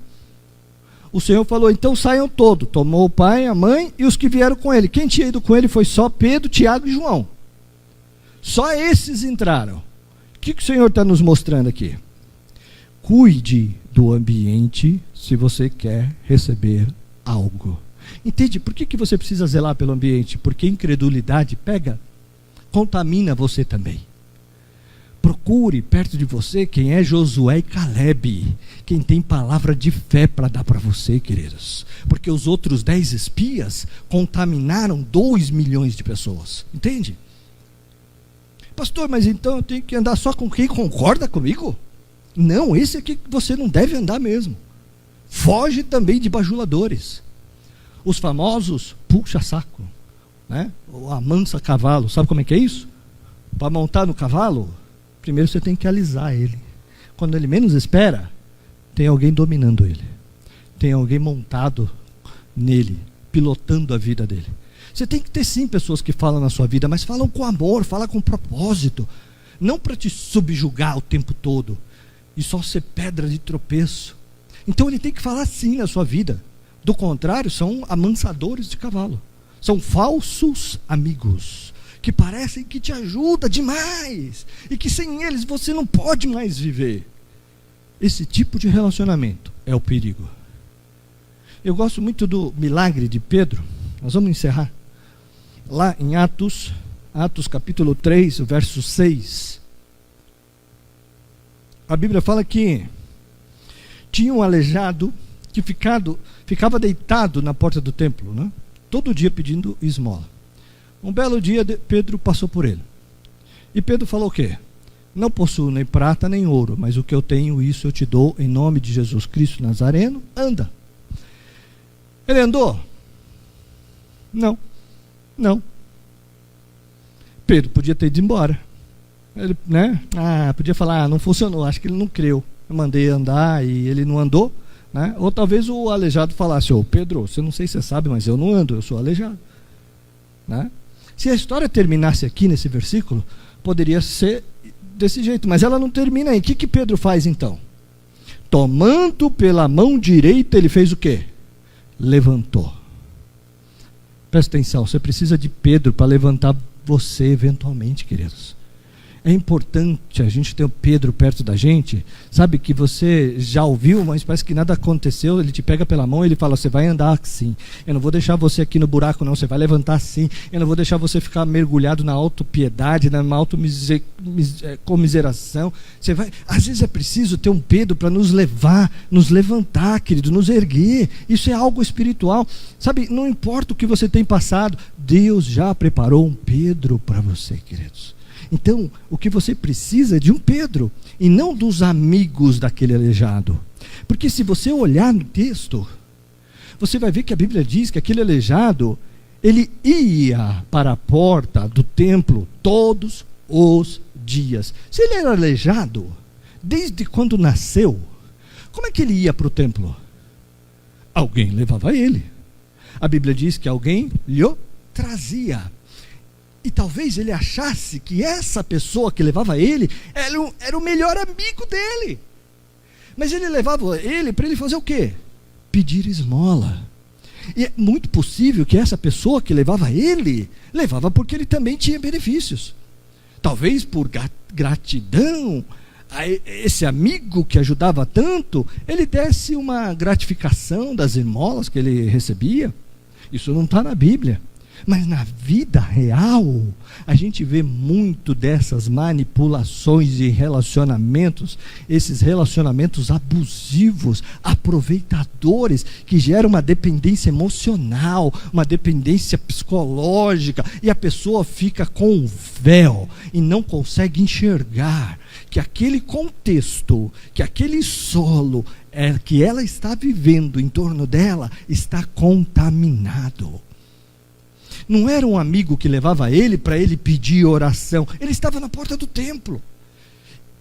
O Senhor falou: então saiam todos. Tomou o pai, a mãe e os que vieram com ele. Quem tinha ido com ele foi só Pedro, Tiago e João. Só esses entraram. O que o Senhor está nos mostrando aqui? Cuide do ambiente se você quer receber algo. Entende? Por que você precisa zelar pelo ambiente? Porque a incredulidade contamina você também. Procure perto de você quem é Josué e Calebe, quem tem palavra de fé para dar para você, queridos. Porque os outros 10 espias contaminaram 2 milhões de pessoas. Entende? Pastor, mas então eu tenho que andar só com quem concorda comigo? Não, esse aqui você não deve andar mesmo. Foge também de bajuladores. Os famosos puxa-saco, né? Ou amansa cavalo. Sabe como é que é isso? Para montar no cavalo, primeiro você tem que alisar ele. Quando ele menos espera, tem alguém dominando ele. Tem alguém montado nele, pilotando a vida dele. Você tem que ter sim pessoas que falam na sua vida, mas falam com amor, falam com propósito. Não para te subjugar o tempo todo e só ser pedra de tropeço. Então ele tem que falar sim na sua vida. Do contrário, são amansadores de cavalo. São falsos amigos, que parecem que te ajudam demais, e que sem eles você não pode mais viver. Esse tipo de relacionamento é o perigo. Eu gosto muito do milagre de Pedro. Nós vamos encerrar. Lá em Atos capítulo 3, verso 6. A Bíblia fala que tinha um aleijado que ficava deitado na porta do templo, né? Todo dia pedindo esmola. Um belo dia Pedro passou por ele. E Pedro falou o quê? Não possuo nem prata nem ouro, mas o que eu tenho, isso eu te dou, em nome de Jesus Cristo Nazareno, anda. Ele andou? Não. Não. Pedro podia ter ido embora. Ele, né? Podia falar, não funcionou, acho que ele não creu. Eu mandei andar e ele não andou. Né? Ou talvez o aleijado falasse, Pedro, você não sei se você sabe, mas eu não ando, eu sou aleijado. Né? Se a história terminasse aqui nesse versículo, poderia ser desse jeito, mas ela não termina aí. O que Pedro faz então? Tomando pela mão direita, ele fez o quê? Levantou. Presta atenção, você precisa de Pedro para levantar você eventualmente, queridos. É importante a gente ter o Pedro perto da gente, sabe, que você já ouviu, mas parece que nada aconteceu, ele te pega pela mão e ele fala, você vai andar assim, eu não vou deixar você aqui no buraco não, você vai levantar assim, eu não vou deixar você ficar mergulhado na autopiedade, na autocomiseração, você vai, às vezes é preciso ter um Pedro para nos levantar, querido, nos erguer, isso é algo espiritual, sabe, não importa o que você tem passado, Deus já preparou um Pedro para você, queridos. Então, o que você precisa é de um Pedro, e não dos amigos daquele aleijado. Porque se você olhar no texto, você vai ver que a Bíblia diz que aquele aleijado, ele ia para a porta do templo todos os dias. Se ele era aleijado, desde quando nasceu, como é que ele ia para o templo? Alguém levava ele. A Bíblia diz que alguém lhe trazia. E talvez ele achasse que essa pessoa que levava ele era o melhor amigo dele. Mas ele levava ele para ele fazer o quê? Pedir esmola. E é muito possível que essa pessoa que levava ele, levava porque ele também tinha benefícios. Talvez por gratidão a esse amigo que ajudava tanto, ele desse uma gratificação das esmolas que ele recebia. Isso não está na Bíblia. Mas na vida real, a gente vê muito dessas manipulações de relacionamentos, esses relacionamentos abusivos, aproveitadores, que geram uma dependência emocional, uma dependência psicológica, e a pessoa fica com um véu e não consegue enxergar que aquele contexto, que aquele solo que ela está vivendo em torno dela está contaminado. Não era um amigo que levava ele para ele pedir oração. Ele estava na porta do templo.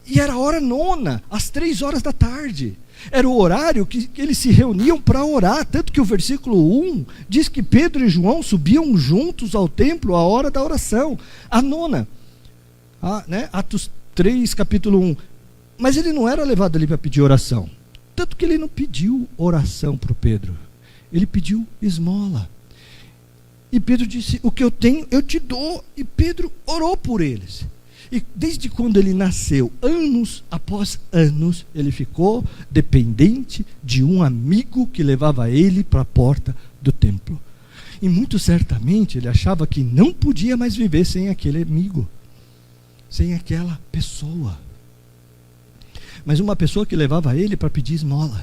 E era a hora nona, às 3 da tarde. Era o horário que eles se reuniam para orar. Tanto que o versículo 1 diz que Pedro e João subiam juntos ao templo à hora da oração. A nona. Atos 3, capítulo 1. Mas ele não era levado ali para pedir oração. Tanto que ele não pediu oração para o Pedro. Ele pediu esmola. E Pedro disse, o que eu tenho eu te dou. E Pedro orou por eles. E desde quando ele nasceu, anos após anos, ele ficou dependente de um amigo que levava ele para a porta do templo. E muito certamente ele achava que não podia mais viver sem aquele amigo, sem aquela pessoa. Mas uma pessoa que levava ele para pedir esmola.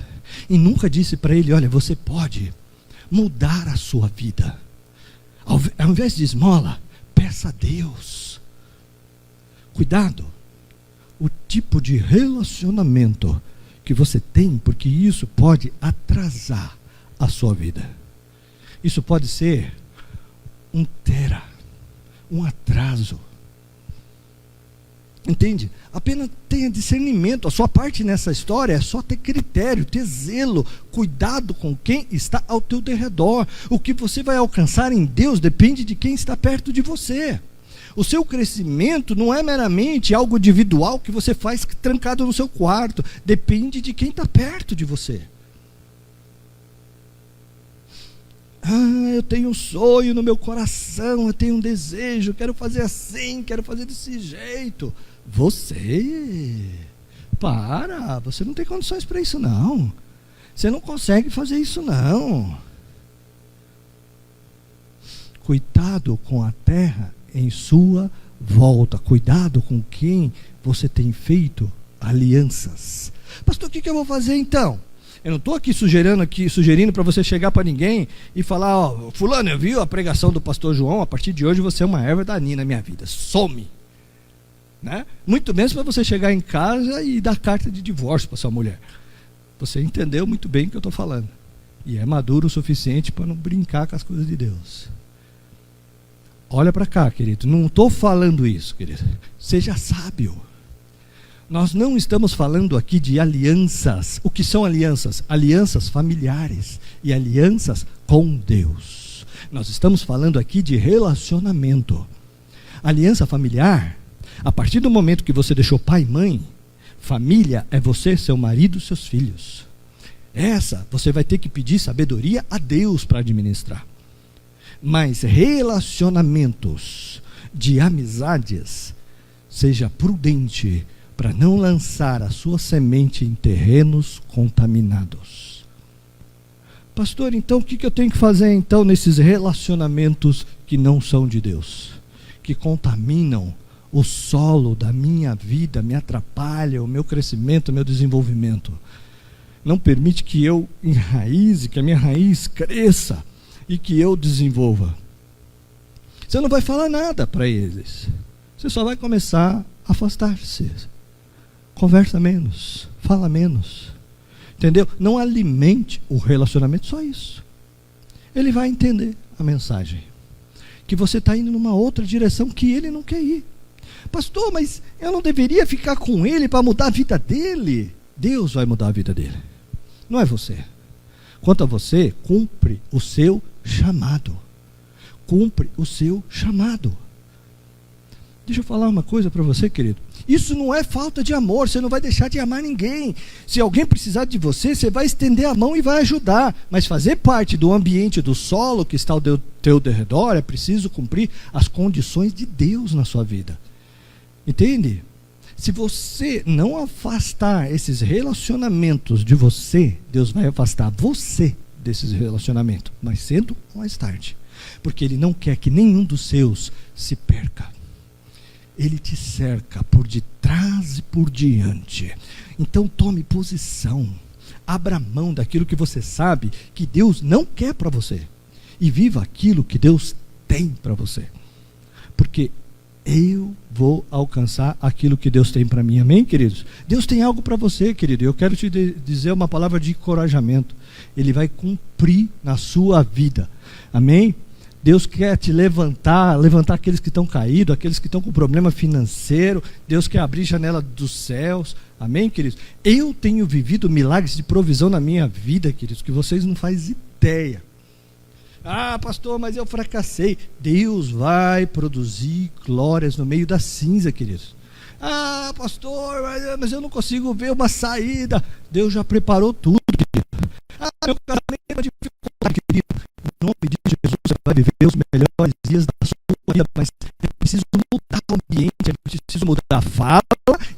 E nunca disse para ele, olha, você pode mudar a sua vida. Ao invés de esmola, peça a Deus. Cuidado, o tipo de relacionamento que você tem, porque isso pode atrasar a sua vida. Isso pode ser um atraso. Entende? Apenas tenha discernimento. A sua parte nessa história é só ter critério, ter zelo, cuidado com quem está ao teu derredor. O que você vai alcançar em Deus depende de quem está perto de você. O seu crescimento não é meramente algo individual que você faz trancado no seu quarto. Depende de quem está perto de você. Eu tenho um sonho no meu coração, eu tenho um desejo, quero fazer assim, quero fazer desse jeito. Você não tem condições para isso não. Você não consegue fazer isso não. Cuidado com a terra em sua volta. Cuidado com quem você tem feito alianças. Pastor, o que eu vou fazer então? Eu não estou aqui sugerindo para você chegar para ninguém e falar, fulano, eu vi a pregação do pastor João, a partir de hoje você é uma erva daninha na minha vida, some. Né? Muito menos para você chegar em casa e dar carta de divórcio para sua mulher. Você entendeu muito bem o que eu estou falando. E é maduro o suficiente para não brincar com as coisas de Deus. Olha para cá, querido. Não estou falando isso, querido. Seja sábio. Nós não estamos falando aqui de alianças. O que são alianças? Alianças familiares e alianças com Deus. Nós estamos falando aqui de relacionamento. Aliança familiar, a partir do momento que você deixou pai e mãe, família é você, seu marido, seus filhos. Essa você vai ter que pedir sabedoria a Deus para administrar. Mas relacionamentos de amizades, seja prudente para não lançar a sua semente em terrenos contaminados. Pastor, então o que eu tenho que fazer então nesses relacionamentos que não são de Deus? Que contaminam o solo da minha vida, me atrapalham o meu crescimento, o meu desenvolvimento. Não permite que eu enraize, que a minha raiz cresça e que eu desenvolva. Você não vai falar nada para eles. Você só vai começar a afastar-se. Conversa menos, fala menos. Entendeu? Não alimente o relacionamento, só isso. Ele vai entender a mensagem. Que você está indo numa outra direção que ele não quer ir. Pastor, mas eu não deveria ficar com ele para mudar a vida dele? Deus vai mudar a vida dele. Não é você. Quanto a você, cumpre o seu chamado. Cumpre o seu chamado. Deixa eu falar uma coisa para você, querido. Isso não é falta de amor, você não vai deixar de amar ninguém. Se alguém precisar de você, você vai estender a mão e vai ajudar. Mas fazer parte do ambiente, do solo que está ao teu redor, é preciso cumprir as condições de Deus na sua vida. Entende? Se você não afastar esses relacionamentos de você, Deus vai afastar você desses relacionamentos, mais cedo ou mais tarde. Porque Ele não quer que nenhum dos seus se perca. Ele te cerca por detrás e por diante. Então tome posição. Abra mão daquilo que você sabe que Deus não quer para você. E viva aquilo que Deus tem para você. Porque eu vou alcançar aquilo que Deus tem para mim. Amém, queridos? Deus tem algo para você, querido. Eu quero te dizer uma palavra de encorajamento. Ele vai cumprir na sua vida. Amém? Deus quer te levantar aqueles que estão caídos, aqueles que estão com problema financeiro. Deus quer abrir janela dos céus. Amém, queridos? Eu tenho vivido milagres de provisão na minha vida, queridos, que vocês não fazem ideia. Ah, pastor, mas eu fracassei. Deus vai produzir glórias no meio da cinza, queridos. Ah, pastor, mas eu não consigo ver uma saída. Deus já preparou tudo, querido. Ah, meu casamento é dificuldade, querido. Em nome de Jesus, você vai viver os melhores dias da sua vida, mas é preciso mudar o ambiente, é preciso mudar a fala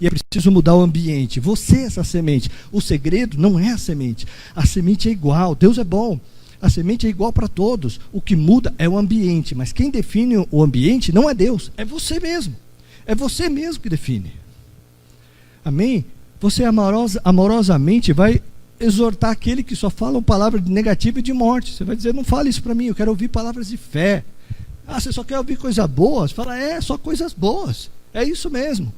e é preciso mudar o ambiente. Você é essa semente. O segredo não é a semente. A semente é igual. Deus é bom. A semente é igual para todos. O que muda é o ambiente. Mas quem define o ambiente não é Deus, é você mesmo. É você mesmo que define. Amém? Você amorosamente vai exortar aquele que só fala palavras negativas e de morte. Você vai dizer, não fale isso para mim, eu quero ouvir palavras de fé. Ah, você só quer ouvir coisas boas? Fala, só coisas boas. É isso mesmo.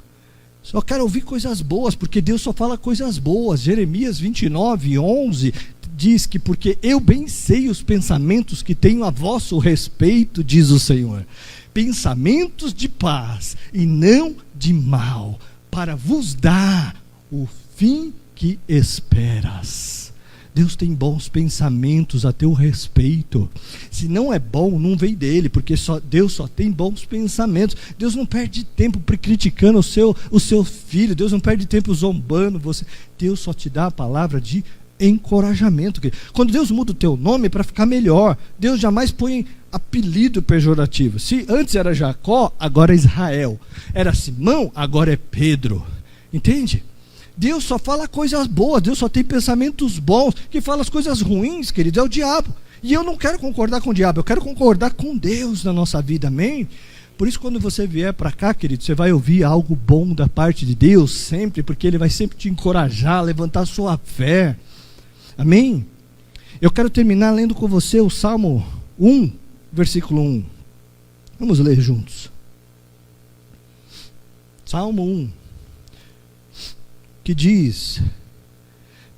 Só quero ouvir coisas boas, porque Deus só fala coisas boas. Jeremias 29:11 diz que porque eu bem sei os pensamentos que tenho a vosso respeito, diz o Senhor. Pensamentos de paz e não de mal, para vos dar o fim que esperas. Deus tem bons pensamentos a teu respeito. Se não é bom, não vem dele, porque Deus só tem bons pensamentos. Deus não perde tempo criticando o seu filho. Deus não perde tempo zombando você. Deus só te dá a palavra de encorajamento. Quando Deus muda o teu nome para ficar melhor, Deus jamais põe apelido pejorativo. Se antes era Jacó, agora é Israel. Era Simão, agora é Pedro. Entende? Deus só fala coisas boas, Deus só tem pensamentos bons. Quem fala as coisas ruins, querido, é o diabo. E eu não quero concordar com o diabo, eu quero concordar com Deus na nossa vida, amém? Por isso, quando você vier para cá, querido, você vai ouvir algo bom da parte de Deus sempre, porque Ele vai sempre te encorajar, levantar a sua fé, amém? Eu quero terminar lendo com você o Salmo 1, versículo 1. Vamos ler juntos. Salmo 1. Que diz: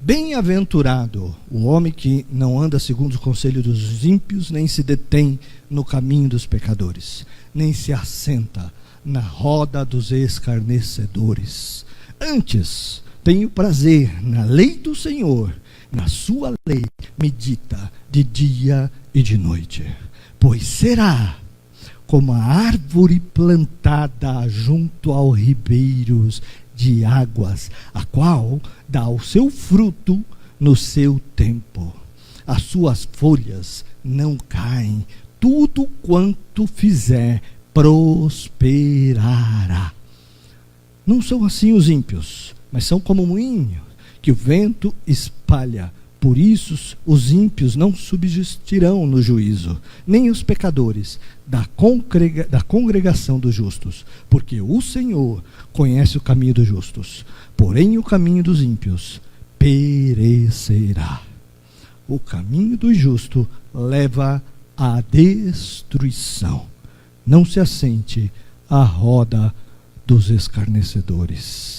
Bem-aventurado o homem que não anda segundo o conselho dos ímpios, nem se detém no caminho dos pecadores, nem se assenta na roda dos escarnecedores. Antes, tenho prazer na lei do Senhor, na sua lei medita de dia e de noite. Pois será como a árvore plantada junto aos ribeiros de águas, a qual dá o seu fruto no seu tempo. As suas folhas não caem, tudo quanto fizer prosperará. Não são assim os ímpios, mas são como moinhos que o vento espalha. Por isso os ímpios não subsistirão no juízo, nem os pecadores da congregação dos justos, porque o Senhor conhece o caminho dos justos, porém o caminho dos ímpios perecerá. O caminho do justo leva à destruição. Não se assente à roda dos escarnecedores.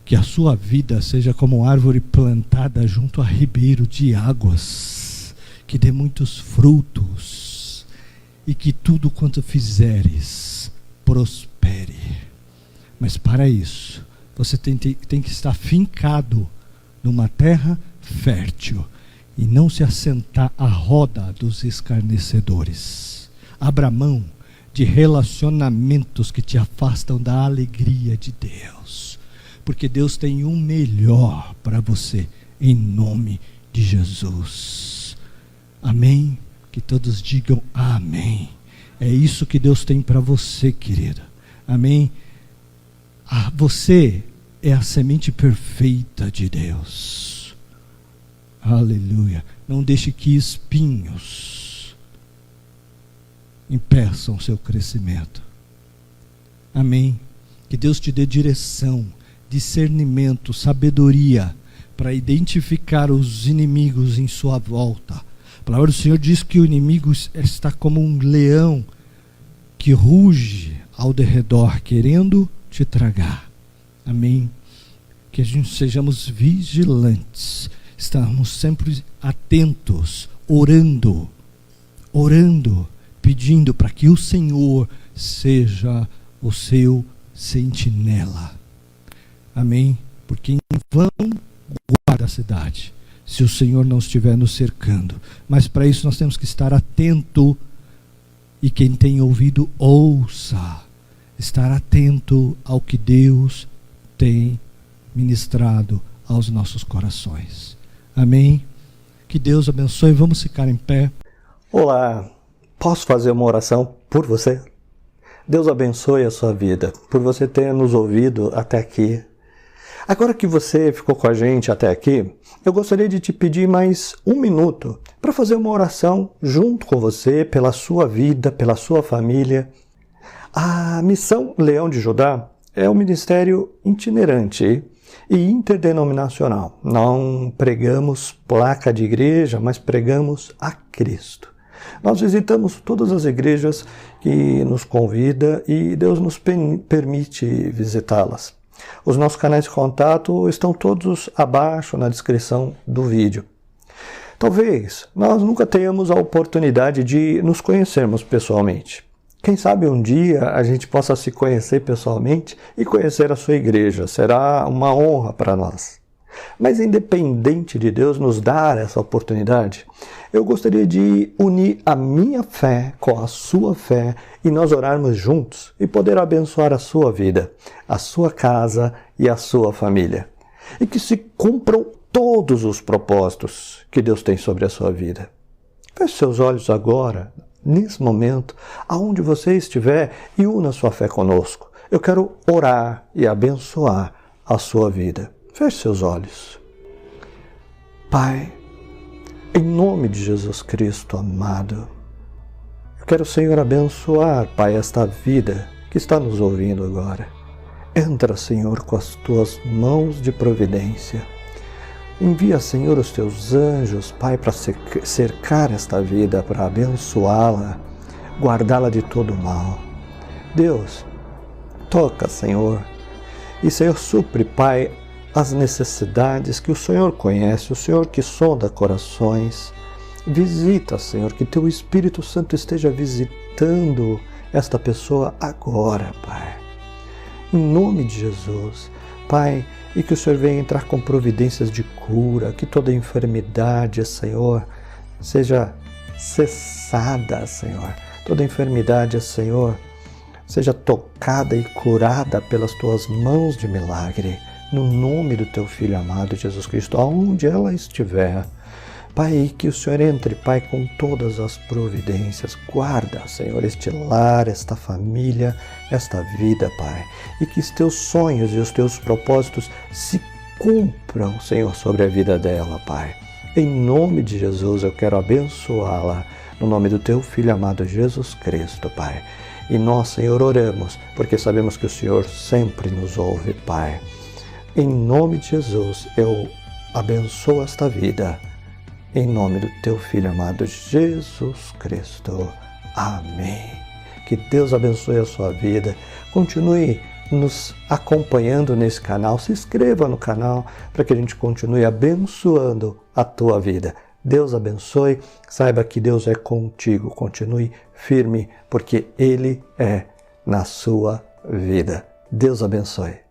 Que a sua vida seja como árvore plantada junto a ribeiro de águas, que dê muitos frutos, e que tudo quanto fizeres prospere. Mas para isso, você tem que estar fincado numa terra fértil, e não se assentar à roda dos escarnecedores. Abra mão de relacionamentos que te afastam da alegria de Deus. Porque Deus tem um melhor para você, em nome de Jesus. Amém? Que todos digam amém. É isso que Deus tem para você, querida. Amém? Você é a semente perfeita de Deus. Aleluia. Não deixe que espinhos impeçam o seu crescimento. Amém? Que Deus te dê direção, discernimento, sabedoria para identificar os inimigos em sua volta. A palavra do Senhor diz que o inimigo está como um leão que ruge ao derredor, querendo te tragar. Amém? Que a gente sejamos vigilantes, estamos sempre atentos, orando, pedindo para que o Senhor seja o seu sentinela. Amém? Porque em vão guarda a cidade, se o Senhor não estiver nos cercando. Mas para isso nós temos que estar atento, e quem tem ouvido, ouça. Estar atento ao que Deus tem ministrado aos nossos corações. Amém? Que Deus abençoe. Vamos ficar em pé. Olá, posso fazer uma oração por você? Deus abençoe a sua vida, por você ter nos ouvido até aqui. Agora que você ficou com a gente até aqui, eu gostaria de te pedir mais um minuto para fazer uma oração junto com você, pela sua vida, pela sua família. A Missão Leão de Judá é um ministério itinerante e interdenominacional. Não pregamos placa de igreja, mas pregamos a Cristo. Nós visitamos todas as igrejas que nos convida e Deus nos permite visitá-las. Os nossos canais de contato estão todos abaixo na descrição do vídeo. Talvez nós nunca tenhamos a oportunidade de nos conhecermos pessoalmente. Quem sabe um dia a gente possa se conhecer pessoalmente e conhecer a sua igreja. Será uma honra para nós. Mas independente de Deus nos dar essa oportunidade, eu gostaria de unir a minha fé com a sua fé e nós orarmos juntos e poder abençoar a sua vida, a sua casa e a sua família. E que se cumpram todos os propósitos que Deus tem sobre a sua vida. Feche seus olhos agora, nesse momento, aonde você estiver, e una sua fé conosco. Eu quero orar e abençoar a sua vida. Feche seus olhos. Pai, em nome de Jesus Cristo amado, eu quero, Senhor, abençoar, Pai, esta vida que está nos ouvindo agora. Entra, Senhor, com as tuas mãos de providência. Envia, Senhor, os teus anjos, Pai, para cercar esta vida, para abençoá-la, guardá-la de todo mal. Deus, toca, Senhor, e, Senhor, supre, Pai, as necessidades que o Senhor conhece, o Senhor que sonda corações. Visita, Senhor, que Teu Espírito Santo esteja visitando esta pessoa agora, Pai. Em nome de Jesus, Pai, e que o Senhor venha entrar com providências de cura, que toda enfermidade, Senhor, seja cessada, Senhor. Toda enfermidade, Senhor, seja tocada e curada pelas Tuas mãos de milagre, no nome do Teu Filho amado Jesus Cristo, aonde ela estiver. Pai, que o Senhor entre, Pai, com todas as providências. Guarda, Senhor, este lar, esta família, esta vida, Pai. E que os Teus sonhos e os Teus propósitos se cumpram, Senhor, sobre a vida dela, Pai. Em nome de Jesus, eu quero abençoá-la, no nome do Teu Filho amado Jesus Cristo, Pai. E nós, Senhor, oramos, porque sabemos que o Senhor sempre nos ouve, Pai. Em nome de Jesus, eu abençoo esta vida. Em nome do Teu Filho amado Jesus Cristo. Amém. Que Deus abençoe a sua vida. Continue nos acompanhando nesse canal. Se inscreva no canal para que a gente continue abençoando a tua vida. Deus abençoe. Saiba que Deus é contigo. Continue firme, porque Ele é na sua vida. Deus abençoe.